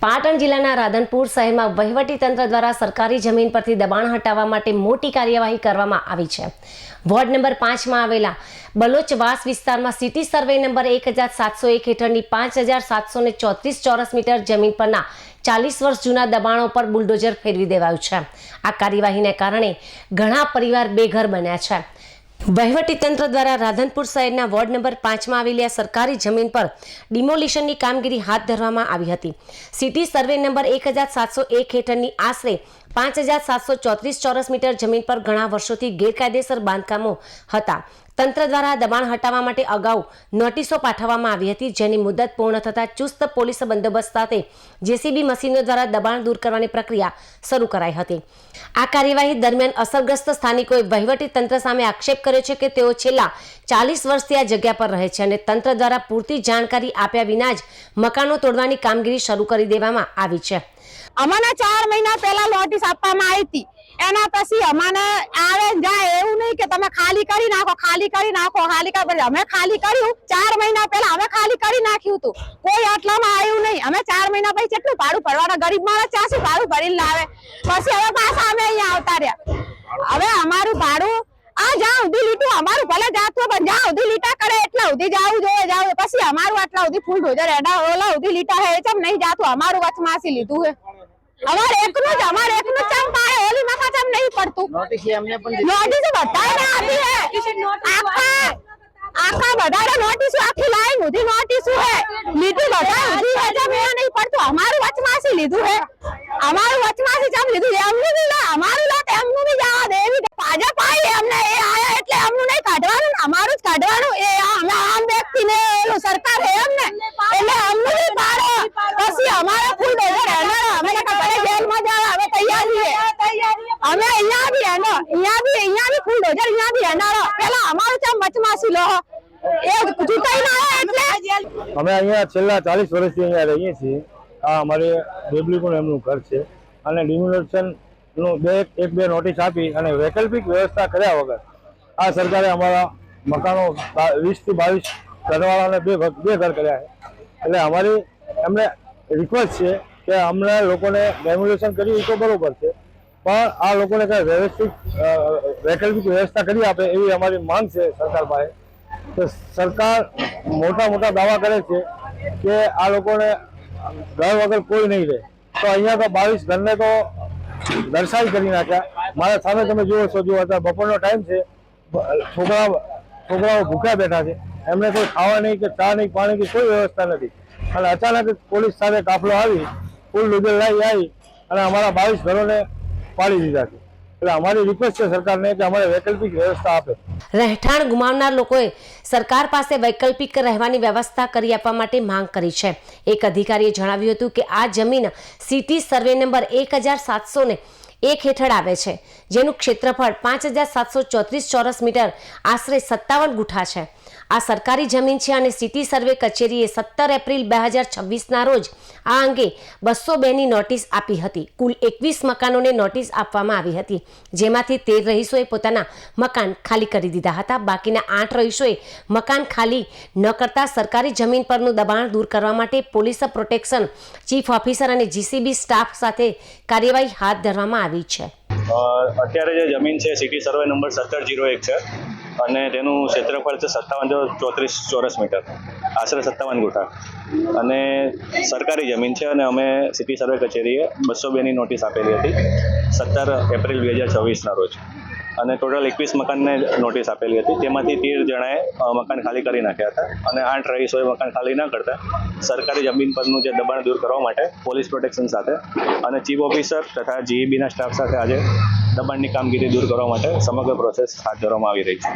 પાટણ જિલ્લાના રાધનપુર શહેરમાં વહીવટીતંત્ર દ્વારા સરકારી જમીન પરથી દબાણ હટાવવા માટે મોટી કાર્યવાહી કરવામાં આવી છે। વોર્ડ નંબર 5 માં આવેલા બલોચવાસ વિસ્તારમાં સિટી સર્વે નંબર 1701 હેઠળની 5734 ચોરસ મીટર જમીન પરના 40 વર્ષ જૂના દબાણો પર બુલડોઝર ફેરવી દેવાયું છે। આ કાર્યવાહીને કારણે ઘણા પરિવાર બેઘર બન્યા છે। વહીવટીતંત્ર દ્વારા રાધનપુર શહેરના વોર્ડ નંબર 5 માં આવેલી આ સરકારી જમીન પર ડિમોલિશનની કામગીરી હાથ ધરવામાં આવી હતી। સિટી સર્વે નંબર 1701 હેઠળની આશરે 5734 ચોરસ મીટર જમીન પર ઘણા વર્ષોથી ગેરકાયદેસર બાંધકામો હતા। તંત્ર દ્વારા દબાણ હટાવવા માટે અગાઉ નોટિસો પાઠવવામાં આવી હતી, જેની મુદત પૂર્ણ થતાં ચુસ્ત પોલીસ બંદોબસ્ત સાથે જેસીબી મશીનો દ્વારા દબાણ દૂર કરવાની પ્રક્રિયા શરૂ કરાઈ હતી। આ કાર્યવાહી દરમિયાન અસરગ્રસ્ત સ્થાનિકોએ વહીવટી તંત્ર સામે આક્ષેપ કર્યો છે કે તેઓ છેલ્લા 40 વર્ષથી આ જગ્યા પર રહે છે અને તંત્ર દ્વારા પૂરતી જાણકારી આપ્યા વિના જ મકાનો તોડવાની કામગીરી શરૂ કરી દેવામાં આવી છે। અમને 4 મહિના પહેલા નોટિસ આપવામાં આવી હતી। એના પછી અમને આવે જાય એવું નહીં કે તમે ખાલી કરી નાખો, અમે ખાલી કર્યું 4 મહિના પહેલા અમે ખાલી કરી નાખ્યું હતું। કોઈ આટલામાં આવ્યું નહીં। અમે 4 મહિના પછી કેટલું ભાડું ભરવાના? ગરીબ માણસ ચાસી ભાડું ભરીને લાવે। પછી હવે પાછા અમે અહીંયા આવતા રહ્યા। હવે અમારું ભાડું આ જ્યાં સુધી લીટું અમારું ભલે જાતું પણ જ્યાં સુધી લીટા કરે એટલા સુધી જવું જોઈએ। પછી અમારું આટલા સુધી ફૂલ ડોઝર એડા ઓલા સુધી લીટા હે ચમ નહીં જાતું। અમારું વચમાંથી લીધું હે। અમારે એકનું ચમ પાડે ઓલી માથા ચમ નહીં પડતું। નોટિસ બધાને આપી હે। આખા બધાને નોટિસ આખી લાઈન ઉધી નોટિસ હે લીધું બધા ઉધી હે ચમ એ નહીં પડતું। અમારું વચમાંથી લીધું હે। અમારું વચમાંથી ચમ લીધું એમનું બી ના અમારું લા એમનું બી જવા દે એવી ભાજપ આવી એમને એ આયા એટલે એમનું નહીં કાઢવાનું અમારું જ કાઢવાનું। એ અમે આમ વ્યક્તિને એનું સરકાર હે એમને એટલે એમનું બી પાડો। પછી અમારે ફૂલ ડોઝર એના અમે ભલે જેલમાં જાવ અમે તૈયાર છીએ। અમે અહીંયા બી ફૂલ ડોઝર અહીંયા બી એનારો પેલા અમારું ચમ વચમાંથી લો એ ચૂંટાઈ ના એટલે અમે અહીંયા છેલ્લા 40 વર્ષથી અહીંયા રહીએ છીએ। આ અમારે બેબલીપુર એમનું ઘર છે અને ડિમોલિશનનું એક બે નોટિસ આપી અને વૈકલ્પિક વ્યવસ્થા કર્યા વગર આ સરકારે અમારા મકાનો 20 થી 22 ઘરવાળાને બે ઘર કર્યા છે। એટલે અમારી એમને રિક્વેસ્ટ છે કે અમને લોકોને ડેમોલિશન કર્યું એ તો બરોબર છે, પણ આ લોકોને કંઈ વ્યવસ્થિત વૈકલ્પિક વ્યવસ્થા કરી આપે એવી અમારી માંગ છે સરકાર પાસે। તો સરકાર મોટા દાવા કરે છે કે આ લોકોને ઘર વગર કોઈ નહીં રહે, તો અહીંયા તો 22 ઘરને તો દર્શાવી કરી નાખ્યા। મારા સામે તમે જુઓ છો, જો અત્યારે બપોરનો ટાઈમ છે, છોકરાઓ ભૂખ્યા બેઠા છે, એમને કોઈ ખાવા નહીં કે ચા નહીં પાણી કે કોઈ વ્યવસ્થા નથી। અને અચાનક પોલીસ સાથે કાફલો આવી ફૂલ ડોઝર લઈ આવી અને અમારા 22 ઘરોને પાડી દીધા છે। એટલે અમારી રિક્વેસ્ટ છે સરકારને કે અમારે વૈકલ્પિક વ્યવસ્થા આપે। રહેઠાણ ગુમાવનાર લોકોએ સરકાર પાસે વૈકલ્પિક રહેવાની વ્યવસ્થા કરી આપવા માટે માંગ કરી છે। એક અધિકારીએ જણાવ્યું હતું કે આ જમીન સિટી સર્વે નંબર 1701 હેઠળ આવે છે, જેનું ક્ષેત્રફળ 5734 ચોરસ મીટર આશરે 57 ગુઠા છે। આ સરકારી જમીન છે અને સિટી સર્વે કચેરીએ 17 એપ્રિલ 2026ના રોજ આ અંગે 202 ની નોટિસ આપી હતી। કુલ 21 મકાનોને નોટિસ આપવામાં આવી હતી, જેમાંથી 13 રહીશોએ પોતાના મકાન ખાલી કરી દીધા હતા। બાકીના 8 રહીશોએ મકાન ખાલી ન કરતા સરકારી જમીન પરનું દબાણ દૂર કરવા માટે પોલીસ પ્રોટેક્શન ચીફ ઓફિસર અને જીસીબી સ્ટાફ સાથે કાર્યવાહી હાથ ધરવામાં આવી છે। અત્યારે જે જમીન છે સિટી સર્વે નંબર 1701 છે અને તેનું ક્ષેત્રફળ છે 5734 ચોરસ મીટર, આશરે 57 ગુઠા અને સરકારી જમીન છે। અને અમે સિટી સર્વે કચેરીએ 202 ની નોટિસ આપેલી હતી 17 એપ્રિલ 2026ના રોજ અને ટોટલ 21 મકાનને નોટિસ આપેલી હતી। તેમાંથી 13 જણાએ મકાન ખાલી કરી નાખ્યા હતા અને 8 રહીશોએ મકાન ખાલી ન કરતા સરકારી જમીન પરનું જે દબાણ દૂર કરવા માટે પોલીસ પ્રોટેક્શન સાથે અને ચીફ ઓફિસર તથા જીઈબીના સ્ટાફ સાથે આજે દબાણની કામગીરી દૂર કરવા માટે સમગ્ર પ્રોસેસ હાથ ધરવામાં આવી રહી છે।